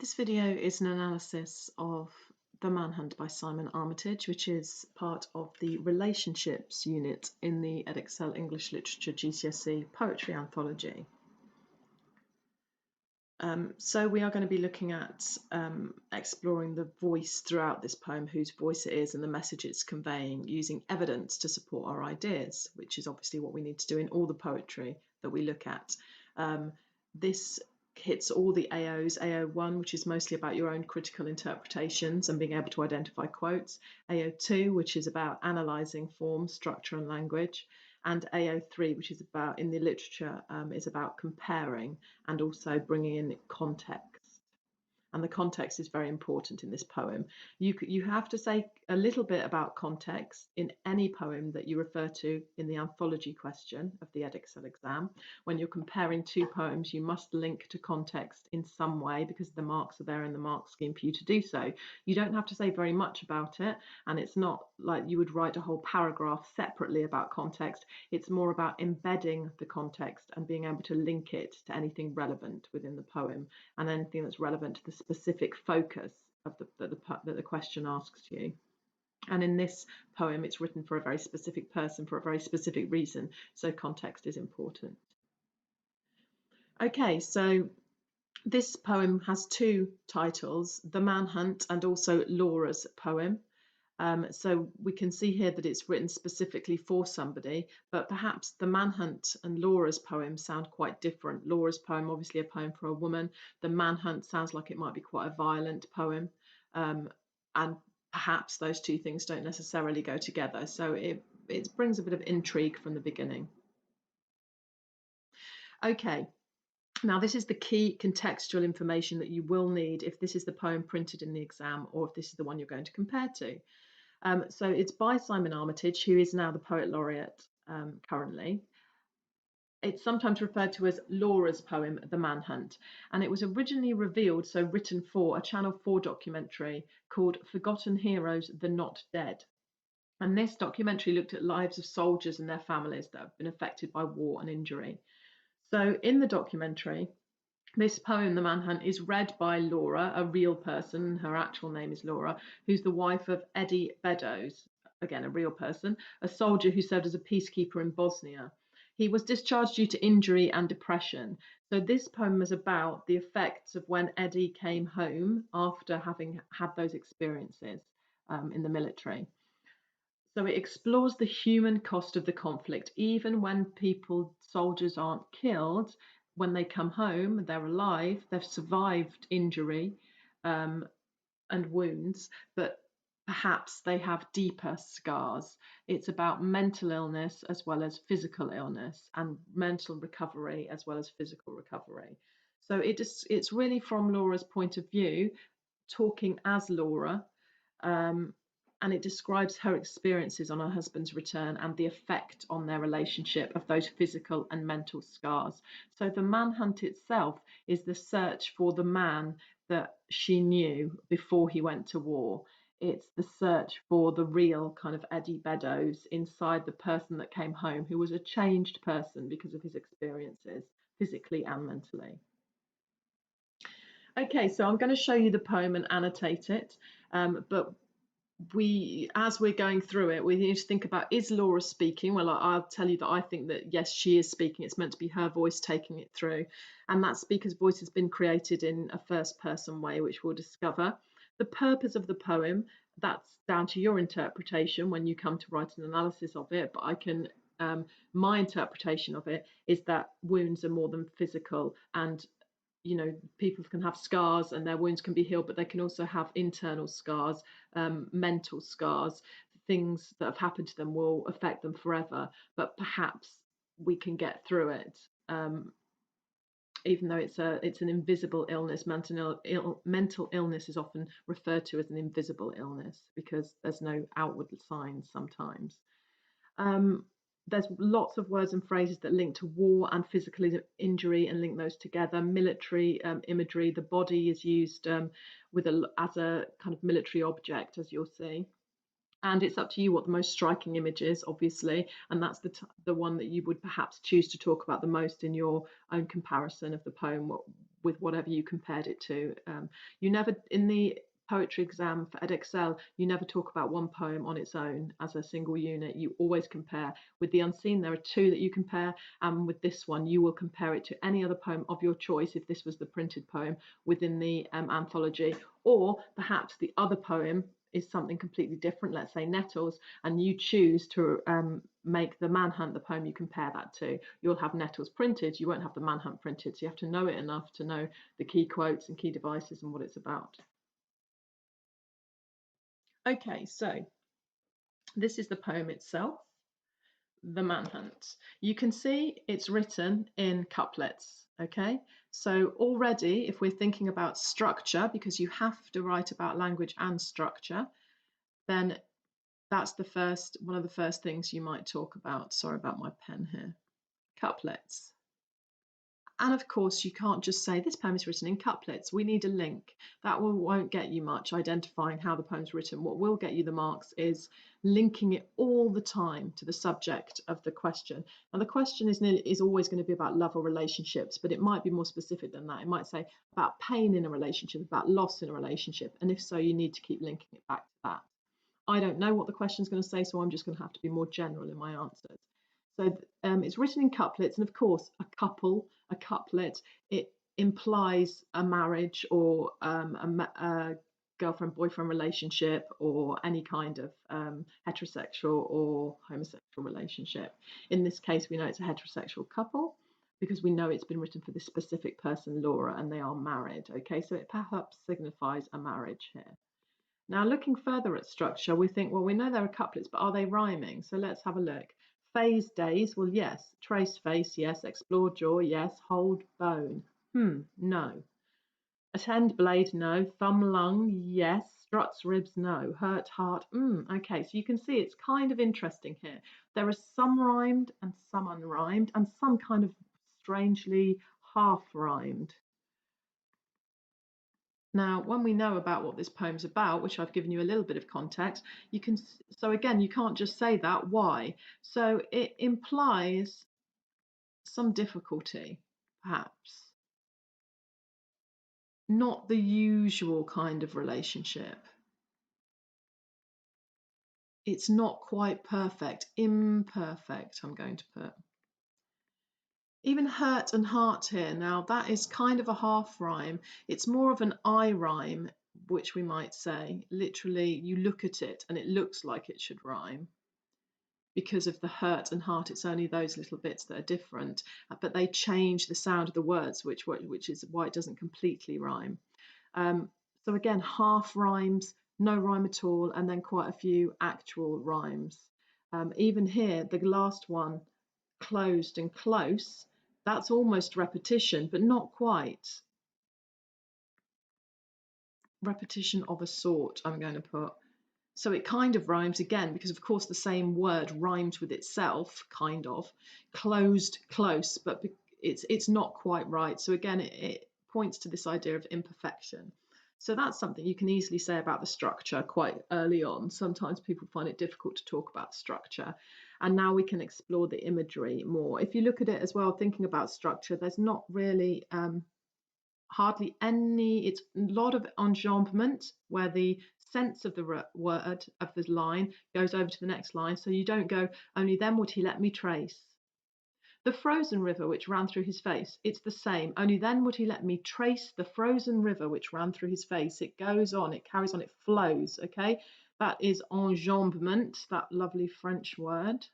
This video is an analysis of The Manhunt by Simon Armitage, which is part of the Relationships unit in the Edexcel English Literature GCSE Poetry Anthology. So we are going to be looking at exploring the voice throughout this poem, whose voice it is and the message it's conveying, using evidence to support our ideas, which is obviously what we need to do in all the poetry that we look at. This hits all the AOs, AO1, which is mostly about your own critical interpretations and being able to identify quotes, AO2, which is about analysing form, structure and language, and AO3, which is about, in the literature, is about comparing and also bringing in context. And the context is very important in this poem. You have to say a little bit about context in any poem that you refer to in the anthology question of the Edexcel exam. When you're comparing two poems, you must link to context in some way because the marks are there in the mark scheme for you to do so. You don't have to say very much about it, and it's not like you would write a whole paragraph separately about context. It's more about embedding the context and being able to link it to anything relevant within the poem and anything that's relevant to the specific focus of that the question asks you. And in this poem, it's written for a very specific person for a very specific reason, so context is important. Okay, so this poem has two titles, The Manhunt and also Laura's poem. So we can see here that it's written specifically for somebody, but perhaps The Manhunt and Laura's poem sound quite different. Laura's poem, obviously a poem for a woman. The Manhunt sounds like it might be quite a violent poem. And perhaps those two things don't necessarily go together. So it brings a bit of intrigue from the beginning. Okay. Now, this is the key contextual information that you will need if this is the poem printed in the exam or if this is the one you're going to compare to. So it's by Simon Armitage, who is now the Poet Laureate currently. It's sometimes referred to as Laura's poem, The Manhunt, and it was originally revealed, so written for, a Channel 4 documentary called Forgotten Heroes, The Not Dead. And this documentary looked at lives of soldiers and their families that have been affected by war and injury. So in the documentary, this poem, The Manhunt, is read by Laura, a real person, her actual name is Laura, who's the wife of Eddie Beddoes, again a real person, a soldier who served as a peacekeeper in Bosnia. He was discharged due to injury and depression. So this poem is about the effects of when Eddie came home after having had those experiences in the military. So it explores the human cost of the conflict. Even when soldiers aren't killed, when they come home, they're alive, they've survived injury and wounds, but perhaps they have deeper scars. It's about mental illness as well as physical illness, and mental recovery as well as physical recovery. So it's really from Laura's point of view, talking as Laura, and it describes her experiences on her husband's return and the effect on their relationship of those physical and mental scars. So the manhunt itself is the search for the man that she knew before he went to war. It's the search for the real kind of Eddie Beddoes inside the person that came home, who was a changed person because of his experiences, physically and mentally. Okay, so I'm going to show you the poem and annotate it, but as we're going through it, we need to think about, is Laura speaking? Well, I'll tell you that I think that yes, she is speaking. It's meant to be her voice taking it through, and that speaker's voice has been created in a first person way, which we'll discover. The purpose of the poem, that's down to your interpretation when you come to write an analysis of it, but I can my interpretation of it is that wounds are more than physical, and people can have scars and their wounds can be healed, but they can also have internal scars, mental scars. Things that have happened to them will affect them forever, but perhaps we can get through it, even though it's an invisible illness. Mental illness is often referred to as an invisible illness because there's no outward signs sometimes. There's lots of words and phrases that link to war and physical injury and link those together. Military imagery, the body is used as a kind of military object, as you'll see. And it's up to you what the most striking image is, obviously, and that's the one that you would perhaps choose to talk about the most in your own comparison of the poem. with whatever you compared it to. You never, in the poetry exam for Edexcel, you never talk about one poem on its own as a single unit. You always compare. With the unseen, there are two that you compare, and with this one, you will compare it to any other poem of your choice if this was the printed poem within the anthology, or perhaps the other poem is something completely different, let's say Nettles, and you choose to make the Manhunt the poem you compare that to. You'll have Nettles printed, you won't have the Manhunt printed, so you have to know it enough to know the key quotes and key devices and what it's about. Okay, so this is the poem itself, The Manhunt. You can see it's written in couplets, okay? So already, if we're thinking about structure, because you have to write about language and structure, then that's one of the first things you might talk about. Sorry about my pen here. Couplets. And of course, you can't just say this poem is written in couplets. We need a link. That won't get you much identifying how the poem's written. What will get you the marks is linking it all the time to the subject of the question. Now, the question is always going to be about love or relationships, but it might be more specific than that. It might say about pain in a relationship, about loss in a relationship. And if so, you need to keep linking it back to that. I don't know what the question is going to say, so I'm just going to have to be more general in my answers. So it's written in couplets, and of course, a couplet, it implies a marriage or a girlfriend-boyfriend relationship or any kind of heterosexual or homosexual relationship. In this case, we know it's a heterosexual couple because we know it's been written for this specific person, Laura, and they are married. Okay, so it perhaps signifies a marriage here. Now, looking further at structure, we think, well, we know there are couplets, but are they rhyming? So let's have a look. Phase days, well, yes. Trace face, yes. Explore jaw, yes. Hold bone, no. Attend blade, no. Thumb lung, yes. Struts ribs, no. Hurt heart, okay. So you can see it's kind of interesting here. There are some rhymed and some unrhymed and some kind of strangely half rhymed. Now, when we know about what this poem's about, which I've given you a little bit of context, so again, you can't just say that. Why? So it implies some difficulty, perhaps. Not the usual kind of relationship. It's not quite perfect, imperfect, I'm going to put. Even hurt and heart here, now that is kind of a half rhyme. It's more of an I rhyme, which we might say. Literally, you look at it and it looks like it should rhyme. Because of the hurt and heart, it's only those little bits that are different, but they change the sound of the words, which is why it doesn't completely rhyme. So again, half rhymes, no rhyme at all, and then quite a few actual rhymes. Even here, the last one, closed and close, that's almost repetition, but not quite. Repetition of a sort, I'm going to put. So it kind of rhymes again, because of course the same word rhymes with itself, kind of. Closed, close, but it's not quite right. So again, it points to this idea of imperfection. So that's something you can easily say about the structure quite early on. Sometimes people find it difficult to talk about structure. And now we can explore the imagery more. If you look at it as well, thinking about structure, there's not really hardly any, it's a lot of enjambment where the sense of the word of the line goes over to the next line. So you don't go, only then would he let me trace. The frozen river which ran through his face, it's the same. Only then would he let me trace the frozen river which ran through his face. It goes on, it carries on, it flows, okay? That is enjambment, that lovely French word.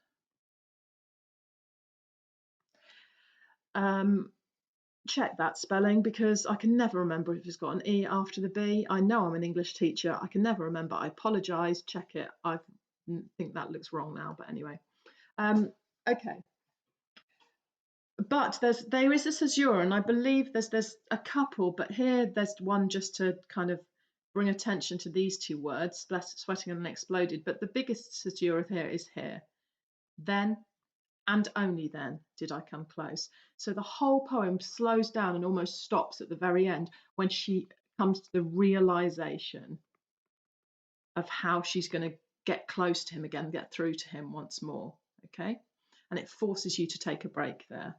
Check that spelling because I can never remember if it's got an E after the B. I know I'm an English teacher. I can never remember. I apologise. Check it. I think that looks wrong now, but anyway. Okay. But there is a caesura, and I believe there's a couple, but here there's one just to kind of bring attention to these two words, sweating and unexploded. But the biggest caesura here is here. Then and only then did I come close. So the whole poem slows down and almost stops at the very end when she comes to the realization of how she's going to get close to him again, get through to him once more, okay? And it forces you to take a break there.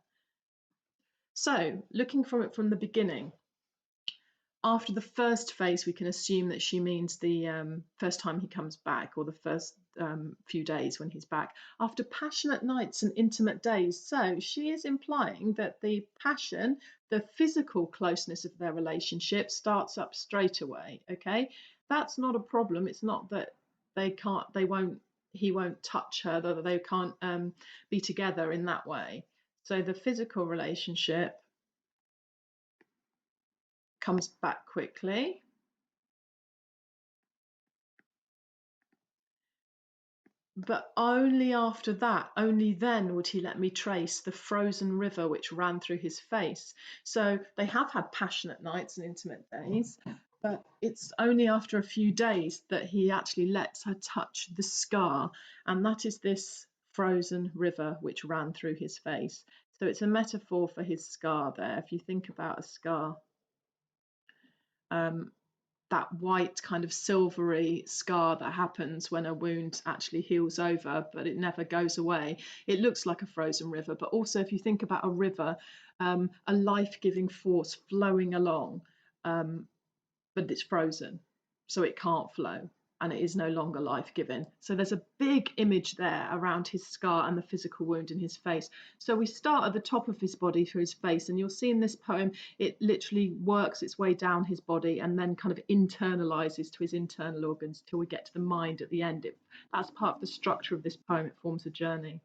So looking from it from the beginning, after the first phase, we can assume that she means the first time he comes back, or the first few days when he's back. After passionate nights and intimate days. So she is implying that the passion, the physical closeness of their relationship starts up straight away. Okay, that's not a problem. It's not that he won't touch her, that they can't be together in that way. So the physical relationship comes back quickly. But only after that, only then would he let me trace the frozen river which ran through his face. So they have had passionate nights and intimate days, but it's only after a few days that he actually lets her touch the scar, and that is this frozen river which ran through his face. So it's a metaphor for his scar there. If you think about a scar, um, that white kind of silvery scar that happens when a wound actually heals over, but it never goes away. It looks like a frozen river, but also if you think about a river, a life-giving force flowing along, but it's frozen, so it can't flow and it is no longer life-giving. So there's a big image there around his scar and the physical wound in his face. So we start at the top of his body through his face, and you'll see in this poem it literally works its way down his body and then kind of internalizes to his internal organs till we get to the mind at the end. That's part of the structure of this poem. It forms a journey.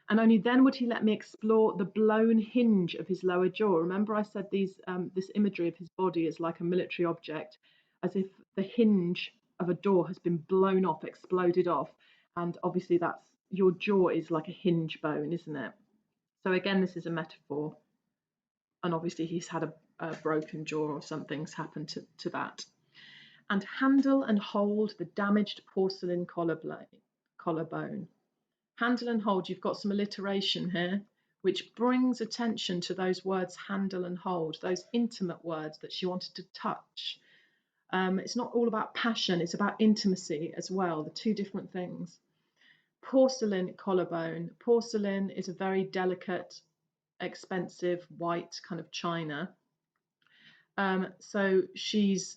And only then would he let me explore the blown hinge of his lower jaw. Remember, I said this imagery of his body is like a military object, as if the hinge of a door has been blown off, exploded off. And obviously, that's your jaw is like a hinge bone, isn't it? So, again, this is a metaphor. And obviously, he's had a broken jaw or something's happened to that. And handle and hold the damaged porcelain collarbone. Handle and hold, you've got some alliteration here, which brings attention to those words handle and hold, those intimate words that she wanted to touch. It's not all about passion, it's about intimacy as well, the two different things. Porcelain collarbone. Porcelain is a very delicate, expensive, white kind of china. So she's,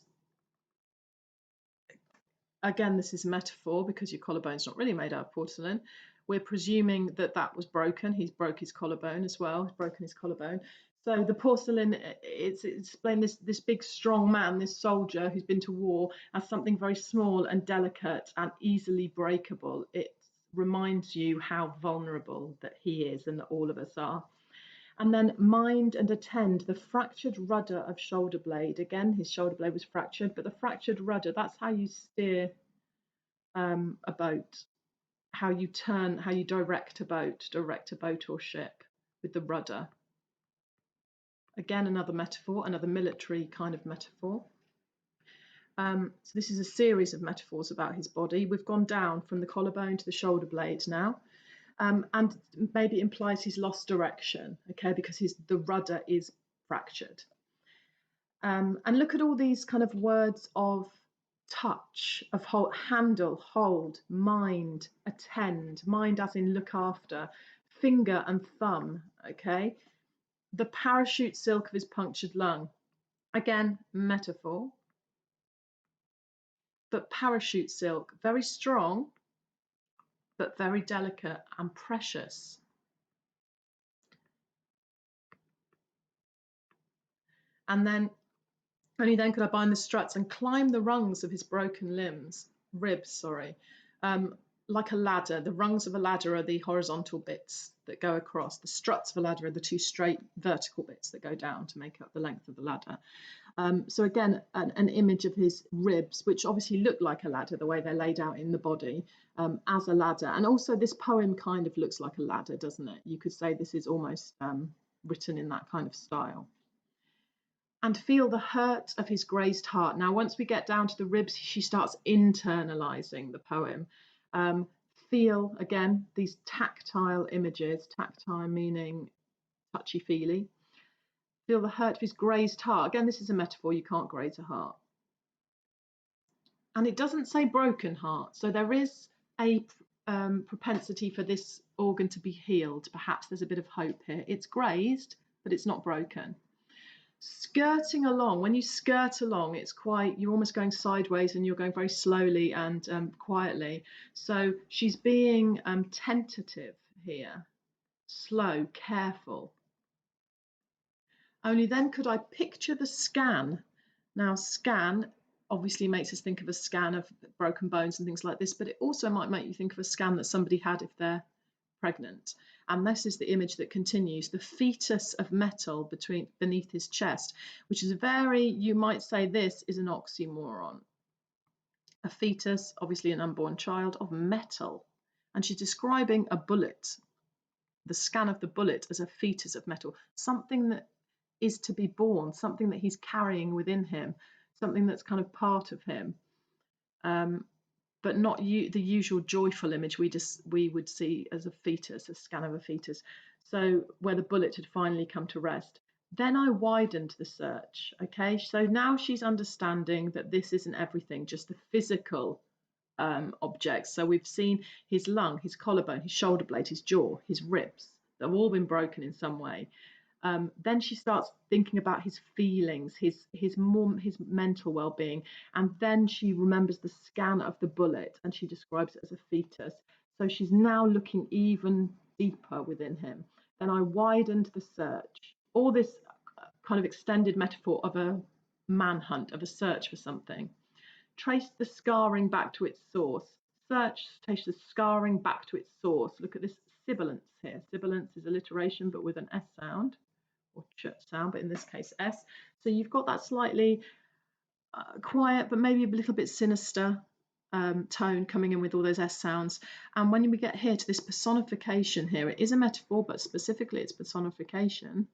again, this is a metaphor because your collarbone's not really made out of porcelain. We're presuming that that was broken. He's broke his collarbone as well. He's broken his collarbone. So the porcelain, it's explained this big strong man, this soldier who's been to war, as something very small and delicate and easily breakable. It reminds you how vulnerable that he is and that all of us are. And then mind and attend the fractured rudder of shoulder blade. Again, his shoulder blade was fractured, but the fractured rudder, that's how you steer a boat, how you turn, how you direct a boat or ship with the rudder. Again, another metaphor, another military kind of metaphor. So this is a series of metaphors about his body. We've gone down from the collarbone to the shoulder blade now. And maybe implies he's lost direction, okay, because the rudder is fractured. And look at all these kind of words of touch, of hold, handle, hold, mind, attend, mind as in look after, finger and thumb, okay. The parachute silk of his punctured lung, again, metaphor, but parachute silk, very strong, but very delicate and precious. And then only then could I bind the struts and climb the rungs of his broken ribs, like a ladder. The rungs of a ladder are the horizontal bits that go across. The struts of a ladder are the two straight vertical bits that go down to make up the length of the ladder. So again, an image of his ribs, which obviously look like a ladder, the way they're laid out in the body, as a ladder. And also this poem kind of looks like a ladder, doesn't it? You could say this is almost written in that kind of style. And feel the hurt of his grazed heart. Now, once we get down to the ribs, she starts internalizing the poem. Feel, again, these tactile images, tactile meaning touchy-feely. Feel the hurt of his grazed heart. Again, this is a metaphor. You can't graze a heart. And it doesn't say broken heart. So there is a propensity for this organ to be healed. Perhaps there's a bit of hope here. It's grazed, but it's not broken. skirting along. When you skirt along, it's quite, you're almost going sideways and you're going very slowly and quietly. So she's being tentative here, slow, careful. Only then could I picture the scan. Now, scan obviously makes us think of a scan of broken bones and things like this, but it also might make you think of a scan that somebody had if they're pregnant. And this is the image that continues, the fetus of metal beneath his chest, which is very, you might say this is an oxymoron. A fetus, obviously an unborn child, of metal. And she's describing a bullet, the scan of the bullet as a fetus of metal, something that is to be born, something that he's carrying within him, something that's kind of part of him, but not the usual joyful image we would see as a fetus, a scan of a fetus. So where the bullet had finally come to rest. Then I widened the search. Okay, so now she's understanding that this isn't everything, just the physical objects. So we've seen his lung, his collarbone, his shoulder blade, his jaw, his ribs. They've all been broken in some way. Then she starts thinking about his feelings, his mental well-being, and then she remembers the scan of the bullet and she describes it as a fetus. So she's now looking even deeper within him. Then I widened the search. All this kind of extended metaphor of a manhunt, of a search for something. Trace the scarring back to its source. Search, trace the scarring back to its source. Look at this sibilance here. Sibilance is alliteration, but with an S sound, or ch sound, but in this case S. So you've got that slightly quiet, but maybe a little bit sinister tone coming in with all those S sounds. And when we get here to this personification here, it is a metaphor, but specifically it's personification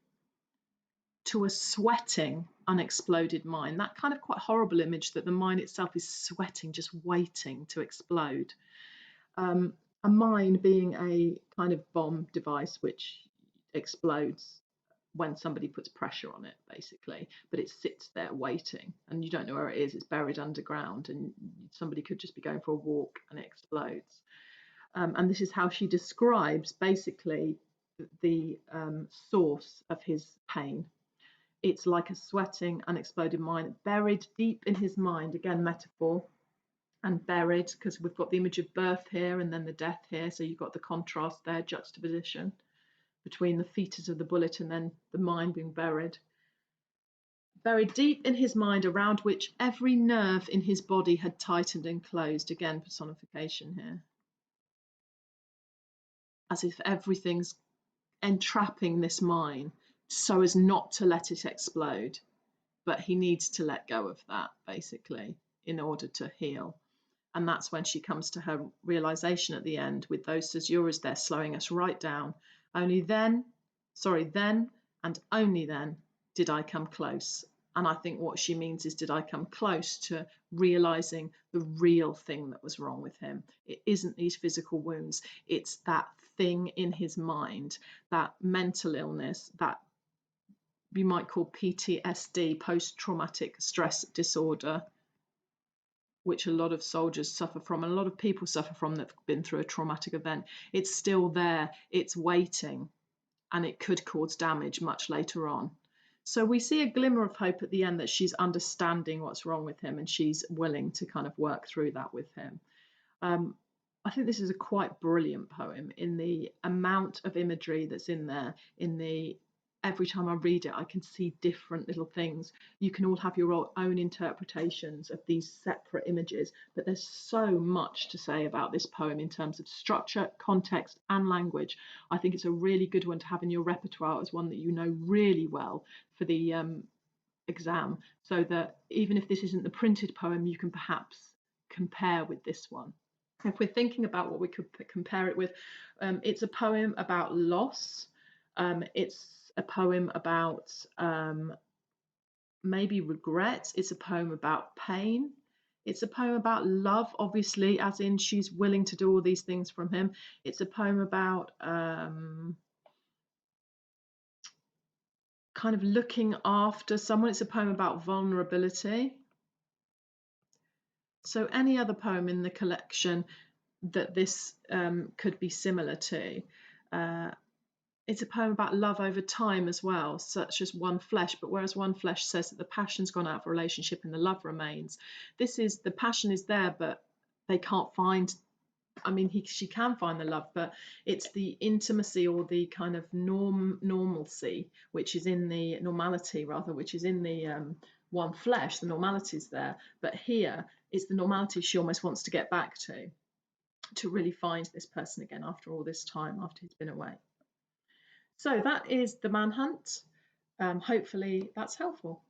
to a sweating, unexploded mine. That kind of quite horrible image that the mine itself is sweating, just waiting to explode. A mine being a kind of bomb device which explodes when somebody puts pressure on it, basically, but it sits there waiting and you don't know where it is. It's buried underground and somebody could just be going for a walk and it explodes. And this is how she describes basically the source of his pain. It's like a sweating, unexploded mine, buried deep in his mind. Again, metaphor, and buried, because we've got the image of birth here and then the death here. So you've got the contrast there, juxtaposition between the fetus of the bullet and then the mind being buried. Buried deep in his mind, around which every nerve in his body had tightened and closed. Again, personification here. As if everything's entrapping this mine so as not to let it explode. But he needs to let go of that, basically, in order to heal. And that's when she comes to her realization at the end with those caesuras there slowing us right down. Then and only then did I come close. And I think what she means is, did I come close to realizing the real thing that was wrong with him? It isn't these physical wounds. It's that thing in his mind, that mental illness, that you might call PTSD, post-traumatic stress disorder, which a lot of soldiers suffer from and a lot of people suffer from that have been through a traumatic event. It's still there, it's waiting, and it could cause damage much later on. So we see a glimmer of hope at the end that she's understanding what's wrong with him and she's willing to kind of work through that with him. I think this is a quite brilliant poem in the amount of imagery that's in there, in the every time I read it, I can see different little things. You can all have your own interpretations of these separate images, but there's so much to say about this poem in terms of structure, context, and language. I think it's a really good one to have in your repertoire as one that you know really well for the exam, so that even if this isn't the printed poem, you can perhaps compare with this one. If we're thinking about what we could compare it with, it's a poem about loss. It's a poem about maybe regret. It's a poem about pain. It's a poem about love, obviously, as in she's willing to do all these things from him. It's a poem about kind of looking after someone. It's a poem about vulnerability. So any other poem in the collection that this could be similar to. it's a poem about love over time as well, such as One Flesh. But whereas One Flesh says that the passion's gone out of a relationship and the love remains, this is the passion is there, but they can't find. I mean, she can find the love, but it's the intimacy or the kind of normalcy, which is in the normality rather, which is in the One Flesh. The normality's there, but here it's the normality she almost wants to get back to really find this person again after all this time, after he's been away. So that is the Manhunt. Hopefully that's helpful.